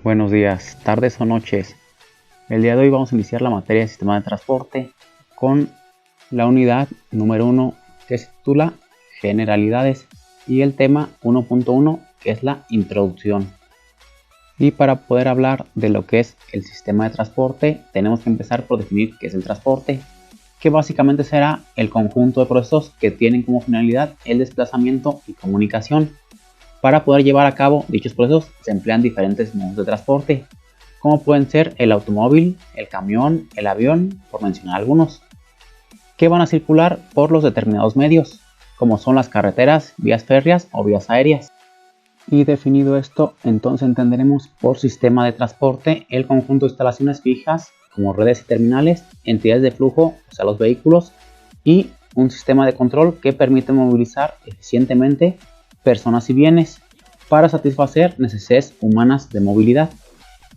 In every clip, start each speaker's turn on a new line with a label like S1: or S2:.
S1: Buenos días, tardes o noches. El día de hoy vamos a iniciar la materia de sistema de transporte con la unidad número 1 que se titula Generalidades y el tema 1.1 que es la introducción. Y para poder hablar de lo que es el sistema de transporte tenemos que empezar por definir qué es el transporte, que básicamente será el conjunto de procesos que tienen como finalidad el desplazamiento y comunicación. Para poder llevar a cabo dichos procesos se emplean diferentes modos de transporte, como pueden ser el automóvil, el camión, el avión, por mencionar algunos, que van a circular por los determinados medios, como son las carreteras, vías férreas o vías aéreas. Y definido esto, entonces entenderemos por sistema de transporte el conjunto de instalaciones fijas, como redes y terminales, entidades de flujo, o sea los vehículos, y un sistema de control que permite movilizar eficientemente personas y bienes para satisfacer necesidades humanas de movilidad.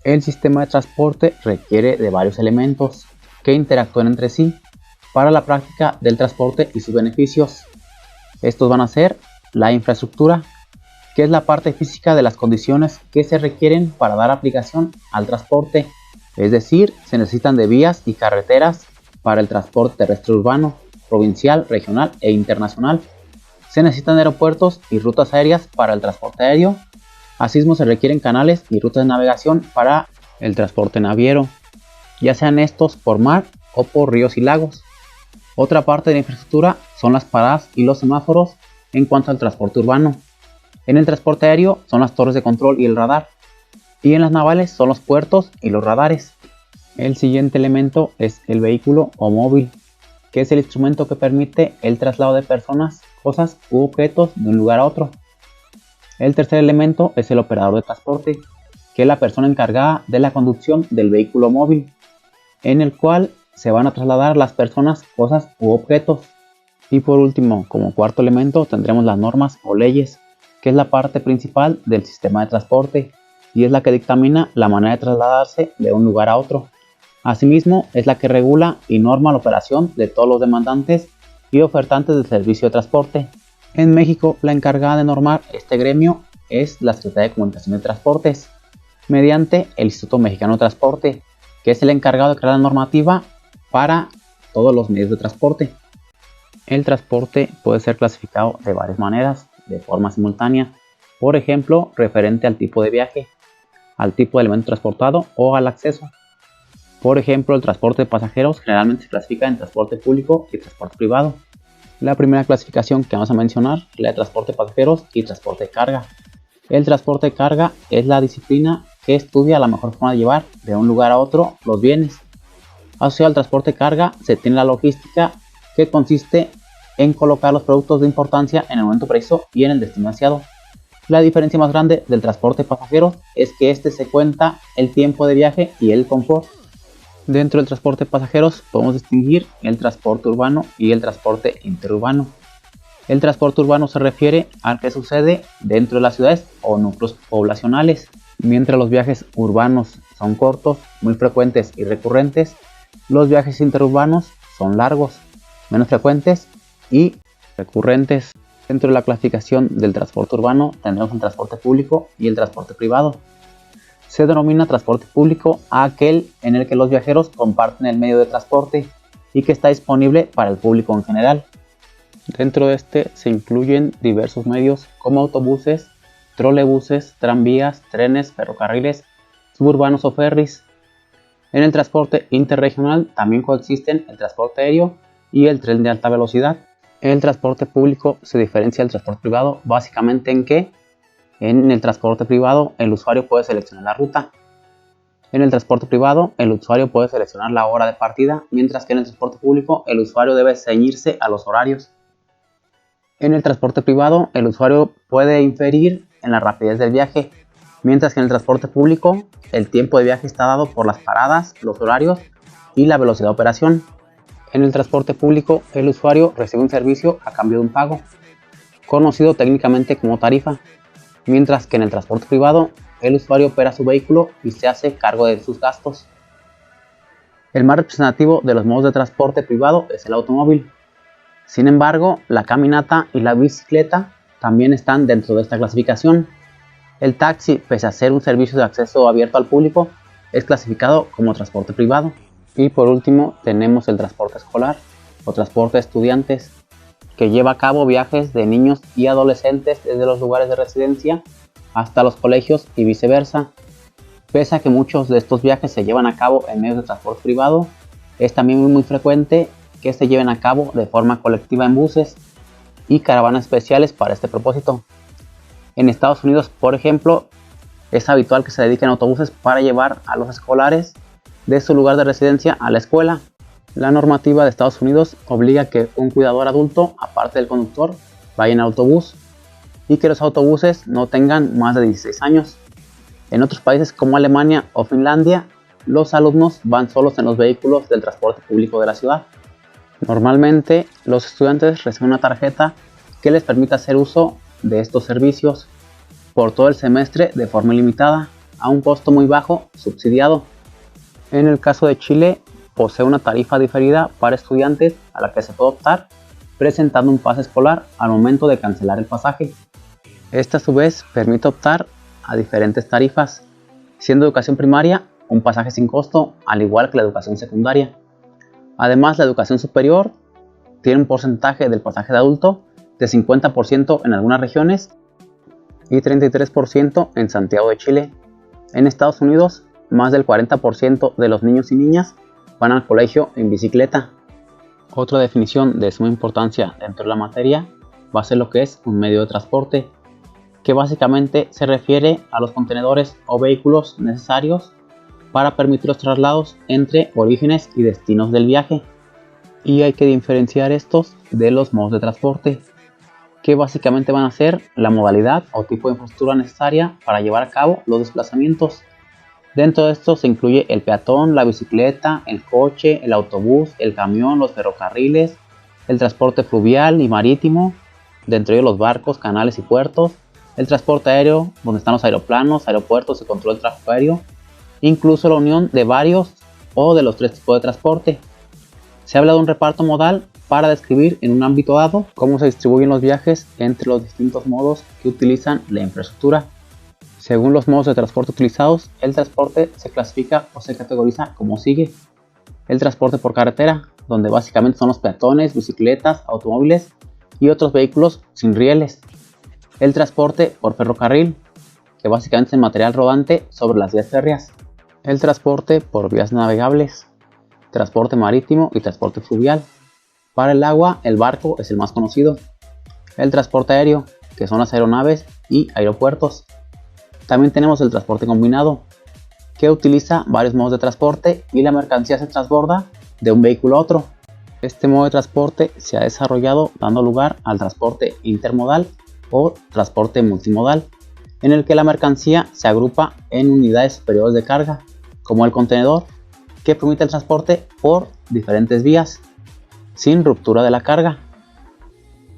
S1: El sistema de transporte requiere de varios elementos que interactúen entre sí para la práctica del transporte y sus beneficios. Estos van a ser la infraestructura, que es la parte física de las condiciones que se requieren para dar aplicación al transporte, es decir, se necesitan de vías y carreteras para el transporte terrestre urbano, provincial, regional e internacional. Se necesitan aeropuertos y rutas aéreas para el transporte aéreo. Asimismo se requieren canales y rutas de navegación para el transporte naviero, ya sean estos por mar o por ríos y lagos. Otra parte de la infraestructura son las paradas y los semáforos en cuanto al transporte urbano. En el transporte aéreo son las torres de control y el radar, y en las navales son los puertos y los radares. El siguiente elemento es el vehículo o móvil, que es el instrumento que permite el traslado de personas, cosas u objetos de un lugar a otro. El tercer elemento es el operador de transporte, que es la persona encargada de la conducción del vehículo móvil, en el cual se van a trasladar las personas, cosas u objetos. Y por último, como cuarto elemento, tendremos las normas o leyes, que es la parte principal del sistema de transporte y es la que dictamina la manera de trasladarse de un lugar a otro. Asimismo, es la que regula y norma la operación de todos los demandantes y ofertantes del servicio de transporte. En México, la encargada de normar este gremio es la Secretaría de Comunicaciones y Transportes, mediante el Instituto Mexicano de Transporte, que es el encargado de crear la normativa para todos los medios de transporte. El transporte puede ser clasificado de varias maneras, de forma simultánea, por ejemplo, referente al tipo de viaje, al tipo de elemento transportado o al acceso. Por ejemplo, el transporte de pasajeros generalmente se clasifica en transporte público y transporte privado. La primera clasificación que vamos a mencionar es la de transporte de pasajeros y transporte de carga. El transporte de carga es la disciplina que estudia la mejor forma de llevar de un lugar a otro los bienes. Asociado al transporte de carga se tiene la logística, que consiste en colocar los productos de importancia en el momento preciso y en el destino deseado. La diferencia más grande del transporte de pasajeros es que este se cuenta el tiempo de viaje y el confort. Dentro del transporte de pasajeros podemos distinguir el transporte urbano y el transporte interurbano. El transporte urbano se refiere al que sucede dentro de las ciudades o núcleos poblacionales. Mientras los viajes urbanos son cortos, muy frecuentes y recurrentes, los viajes interurbanos son largos, menos frecuentes y recurrentes. Dentro de la clasificación del transporte urbano tendremos el transporte público y el transporte privado. Se denomina transporte público a aquel en el que los viajeros comparten el medio de transporte y que está disponible para el público en general. Dentro de este se incluyen diversos medios como autobuses, trolebuses, tranvías, trenes, ferrocarriles, suburbanos o ferries. En el transporte interregional también coexisten el transporte aéreo y el tren de alta velocidad. El transporte público se diferencia del transporte privado básicamente en que en el transporte privado el usuario puede seleccionar la ruta. En el transporte privado el usuario puede seleccionar la hora de partida, mientras que en el transporte público el usuario debe ceñirse a los horarios. En el transporte privado el usuario puede inferir en la rapidez del viaje, mientras que en el transporte público el tiempo de viaje está dado por las paradas, los horarios y la velocidad de operación. En el transporte público el usuario recibe un servicio a cambio de un pago, conocido técnicamente como tarifa, mientras que en el transporte privado el usuario opera su vehículo y se hace cargo de sus gastos. El más representativo de los modos de transporte privado es el automóvil. Sin embargo, la caminata y la bicicleta también están dentro de esta clasificación. El taxi, pese a ser un servicio de acceso abierto al público, es clasificado como transporte privado. Y por último tenemos el transporte escolar o transporte de estudiantes, que lleva a cabo viajes de niños y adolescentes desde los lugares de residencia hasta los colegios y viceversa. Pese a que muchos de estos viajes se llevan a cabo en medios de transporte privado, es también muy frecuente que se lleven a cabo de forma colectiva en buses y caravanas especiales para este propósito. En Estados Unidos, por ejemplo, es habitual que se dediquen autobuses para llevar a los escolares de su lugar de residencia a la escuela. La normativa de Estados Unidos obliga a que un cuidador adulto, aparte del conductor, vaya en autobús y que los autobuses no tengan más de 16 años. En otros países como Alemania o Finlandia, los alumnos van solos en los vehículos del transporte público de la ciudad. Normalmente, los estudiantes reciben una tarjeta que les permite hacer uso de estos servicios por todo el semestre de forma ilimitada, a un costo muy bajo, subsidiado. En el caso de Chile, posee una tarifa diferida para estudiantes a la que se puede optar presentando un pase escolar al momento de cancelar el pasaje. Esta a su vez permite optar a diferentes tarifas, siendo educación primaria un pasaje sin costo, al igual que la educación secundaria. Además, la educación superior tiene un porcentaje del pasaje de adulto de 50% en algunas regiones y 33% en Santiago de Chile. En Estados Unidos, más del 40% de los niños y niñas van al colegio en bicicleta. Otra definición de suma importancia dentro de la materia va a ser lo que es un medio de transporte, que básicamente se refiere a los contenedores o vehículos necesarios para permitir los traslados entre orígenes y destinos del viaje. Y hay que diferenciar estos de los modos de transporte, que básicamente van a ser la modalidad o tipo de infraestructura necesaria para llevar a cabo los desplazamientos. Dentro de esto se incluye el peatón, la bicicleta, el coche, el autobús, el camión, los ferrocarriles, el transporte fluvial y marítimo, dentro de ellos los barcos, canales y puertos, el transporte aéreo, donde están los aeroplanos, aeropuertos y control del tráfico aéreo, incluso la unión de varios o de los tres tipos de transporte. Se habla de un reparto modal para describir en un ámbito dado cómo se distribuyen los viajes entre los distintos modos que utilizan la infraestructura. Según los modos de transporte utilizados, el transporte se clasifica o se categoriza como sigue. El transporte por carretera, donde básicamente son los peatones, bicicletas, automóviles y otros vehículos sin rieles. El transporte por ferrocarril, que básicamente es el material rodante sobre las vías férreas. El transporte por vías navegables, transporte marítimo y transporte fluvial. Para el agua, el barco es el más conocido. El transporte aéreo, que son las aeronaves y aeropuertos. También tenemos el transporte combinado, que utiliza varios modos de transporte y la mercancía se transborda de un vehículo a otro. Este modo de transporte se ha desarrollado dando lugar al transporte intermodal o transporte multimodal, en el que la mercancía se agrupa en unidades superiores de carga, como el contenedor, que permite el transporte por diferentes vías, sin ruptura de la carga.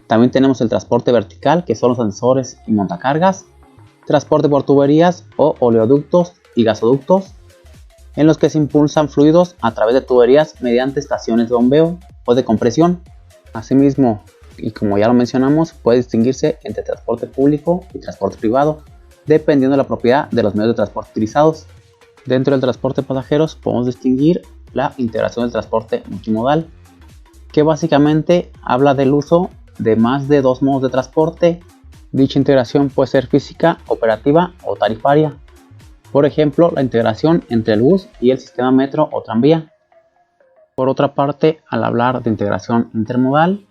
S1: También tenemos el transporte vertical, que son los ascensores y montacargas, transporte por tuberías o oleoductos y gasoductos, en los que se impulsan fluidos a través de tuberías mediante estaciones de bombeo o de compresión. Asimismo, y como ya lo mencionamos, puede distinguirse entre transporte público y transporte privado, dependiendo de la propiedad de los medios de transporte utilizados. Dentro del transporte de pasajeros podemos distinguir la integración del transporte multimodal, que básicamente habla del uso de más de dos modos de transporte. Dicha integración puede ser física, operativa o tarifaria. Por ejemplo, la integración entre el bus y el sistema metro o tranvía. Por otra parte, al hablar de integración intermodal,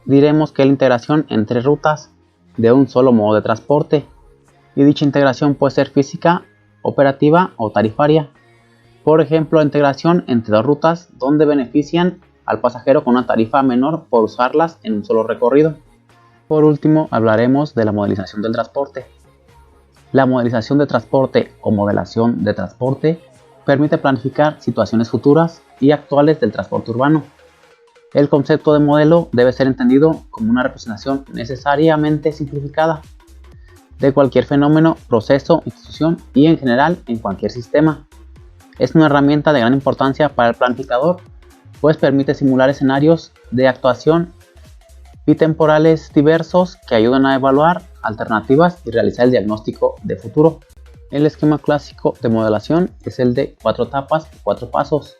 S1: diremos que es la integración entre rutas de un solo modo de transporte, y dicha integración puede ser física, operativa o tarifaria. Por ejemplo, la integración entre dos rutas donde benefician al pasajero con una tarifa menor por usarlas en un solo recorrido. Por último, hablaremos de la modelización del transporte. La modelización de transporte o modelación de transporte permite planificar situaciones futuras y actuales del transporte urbano. El concepto de modelo debe ser entendido como una representación necesariamente simplificada de cualquier fenómeno, proceso, institución y en general en cualquier sistema. Es una herramienta de gran importancia para el planificador, pues permite simular escenarios de actuación y temporales diversos que ayudan a evaluar alternativas y realizar el diagnóstico de futuro. El esquema clásico de modelación es el de 4 etapas y 4 pasos.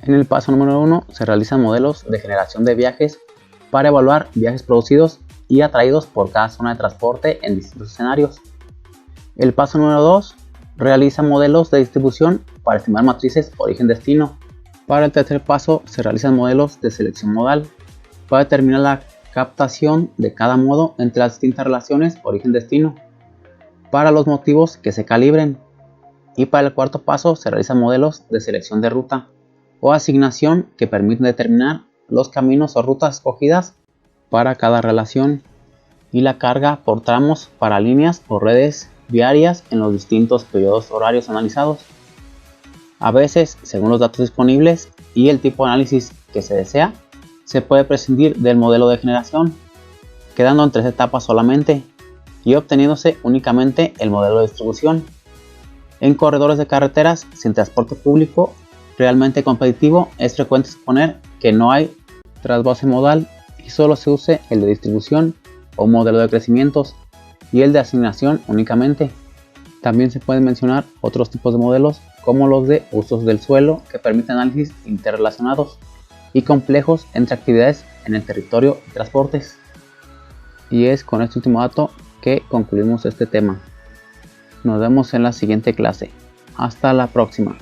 S1: En el paso número 1 se realizan modelos de generación de viajes para evaluar viajes producidos y atraídos por cada zona de transporte en distintos escenarios. El paso número 2 realiza modelos de distribución para estimar matrices origen-destino. Para el tercer paso se realizan modelos de selección modal para determinar la captación de cada modo entre las distintas relaciones origen-destino para los motivos que se calibren. Y para el cuarto paso se realizan modelos de selección de ruta o asignación que permiten determinar los caminos o rutas escogidas para cada relación y la carga por tramos para líneas o redes viarias en los distintos periodos horarios analizados. A veces, según los datos disponibles y el tipo de análisis que se desea, se puede prescindir del modelo de generación, quedando en 3 etapas solamente y obteniéndose únicamente el modelo de distribución. En corredores de carreteras sin transporte público realmente competitivo es frecuente suponer que no hay trasvase modal y solo se use el de distribución o modelo de crecimientos y el de asignación únicamente. También se pueden mencionar otros tipos de modelos como los de usos del suelo que permiten análisis interrelacionados y complejos entre actividades en el territorio y transportes. Y es con este último dato que concluimos este tema. Nos vemos en la siguiente clase. Hasta la próxima.